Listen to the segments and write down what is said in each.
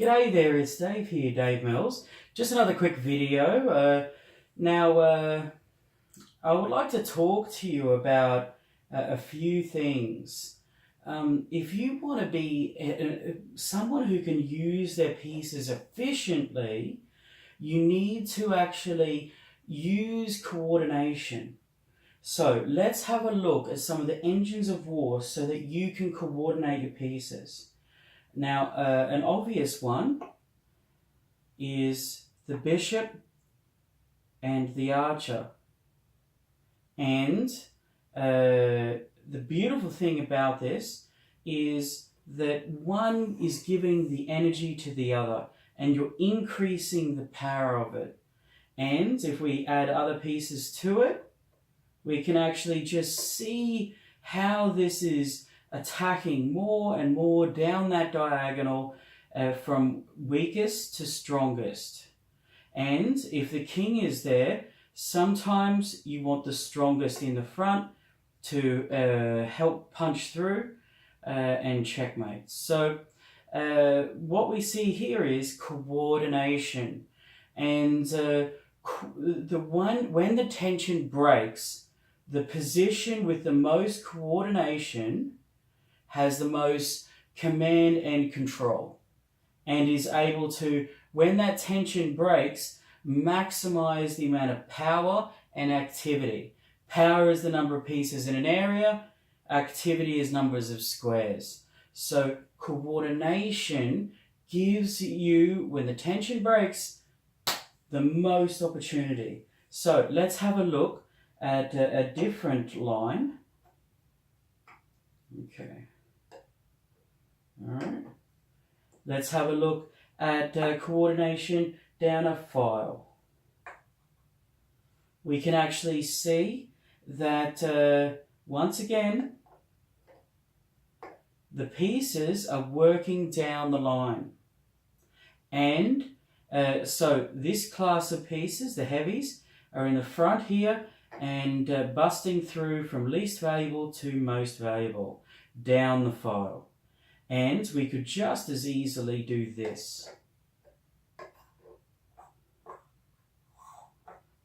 G'day there, it's Dave here, Dave Mills. Just another quick video. I would like to talk to you about a few things. If you want to be someone who can use their pieces efficiently, you need to actually use coordination. So let's have a look at some of the engines of war so that you can coordinate your pieces. Now, an obvious one is the bishop and the archer. And the beautiful thing about this is that one is giving the energy to the other and you're increasing the power of it. And if we add other pieces to it, we can actually just see how this is attacking more and more down that diagonal from weakest to strongest. And if the king is there, sometimes you want the strongest in the front to help punch through and checkmate. So what we see here is coordination. And when the tension breaks, the position with the most coordination has the most command and control and is able to, when that tension breaks, maximize the amount of power and activity. Power is the number of pieces in an area, activity is numbers of squares. So coordination gives you, when the tension breaks, the most opportunity. So let's have a look at a different line. Okay. All right. Let's have a look at coordination down a file. We can actually see that once again the pieces are working down the line. And so this class of pieces, the heavies, are in the front here and busting through from least valuable to most valuable down the file. And we could just as easily do this.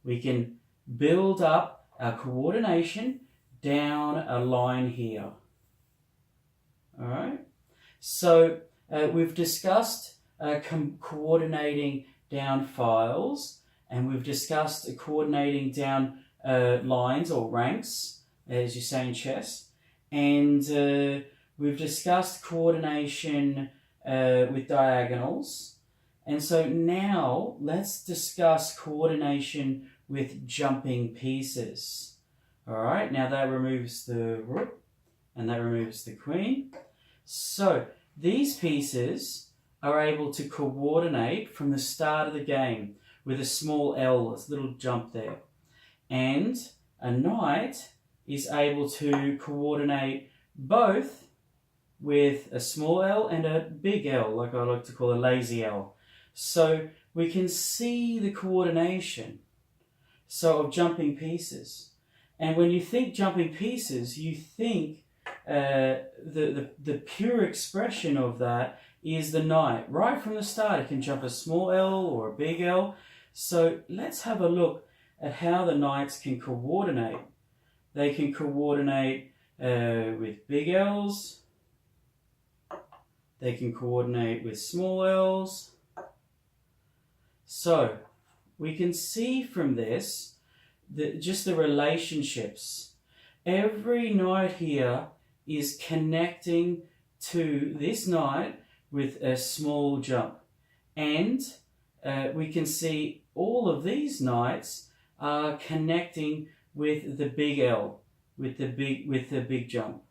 We can build up our coordination down a line here. All right. So we've discussed coordinating down files, and we've discussed coordinating down lines or ranks, as you say in chess, and we've discussed coordination with diagonals. And so now let's discuss coordination with jumping pieces. All right, now that removes the rook and that removes the queen. So these pieces are able to coordinate from the start of the game with a small L, a little jump there. And a knight is able to coordinate both with a small L and a big L, like I like to call a lazy L. So we can see the coordination of jumping pieces. And when you think jumping pieces, you think the pure expression of that is the knight. Right from the start, it can jump a small L or a big L. So let's have a look at how the knights can coordinate. They can coordinate with big L's. They can coordinate with small L's. So we can see from this just the relationships. Every knight here is connecting to this knight with a small jump. And we can see all of these knights are connecting with the big L, with the big jump.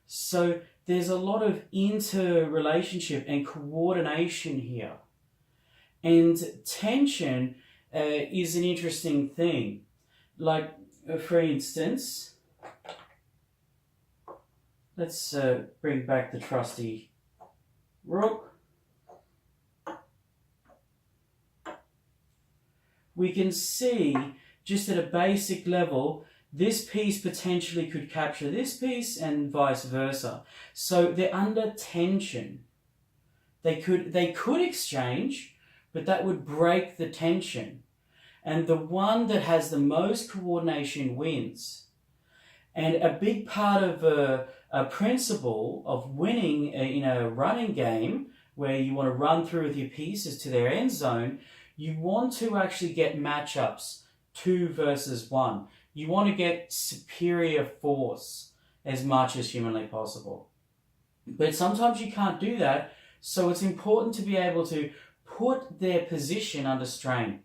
So there's a lot of interrelationship and coordination here. And tension is an interesting thing. Like, for instance, let's bring back the trusty rook. We can see, just at a basic level, this piece potentially could capture this piece and vice versa. So they're under tension. They could exchange, but that would break the tension. And the one that has the most coordination wins. And a big part of a principle of winning in a running game, where you want to run through with your pieces to their end zone, you want to actually get matchups 2 versus 1. You want to get superior force as much as humanly possible. But sometimes you can't do that, so it's important to be able to put their position under strain,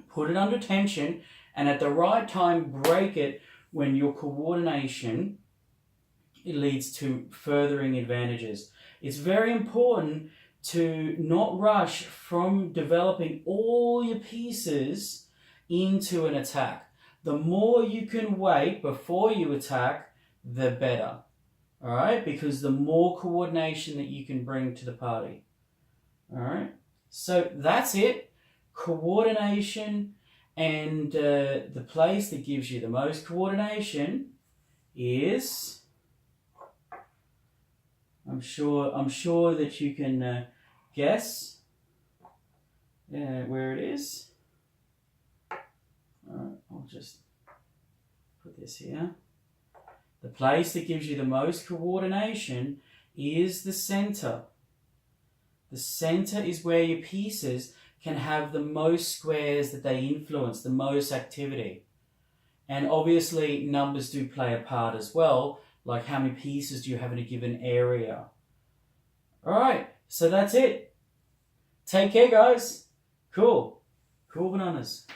put it under tension, and at the right time break it when your coordination leads to furthering advantages. It's very important to not rush from developing all your pieces into an attack. The more you can wait before you attack, the better. All right? Because the more coordination that you can bring to the party. All right? So that's it. Coordination, and the place that gives you the most coordination is... I'm sure that you can guess where it is. Alright, I'll just put this here. The place that gives you the most coordination is the center. The center is where your pieces can have the most squares that they influence, the most activity. And obviously numbers do play a part as well, like how many pieces do you have in a given area. Alright, so that's it. Take care, guys. Cool bananas.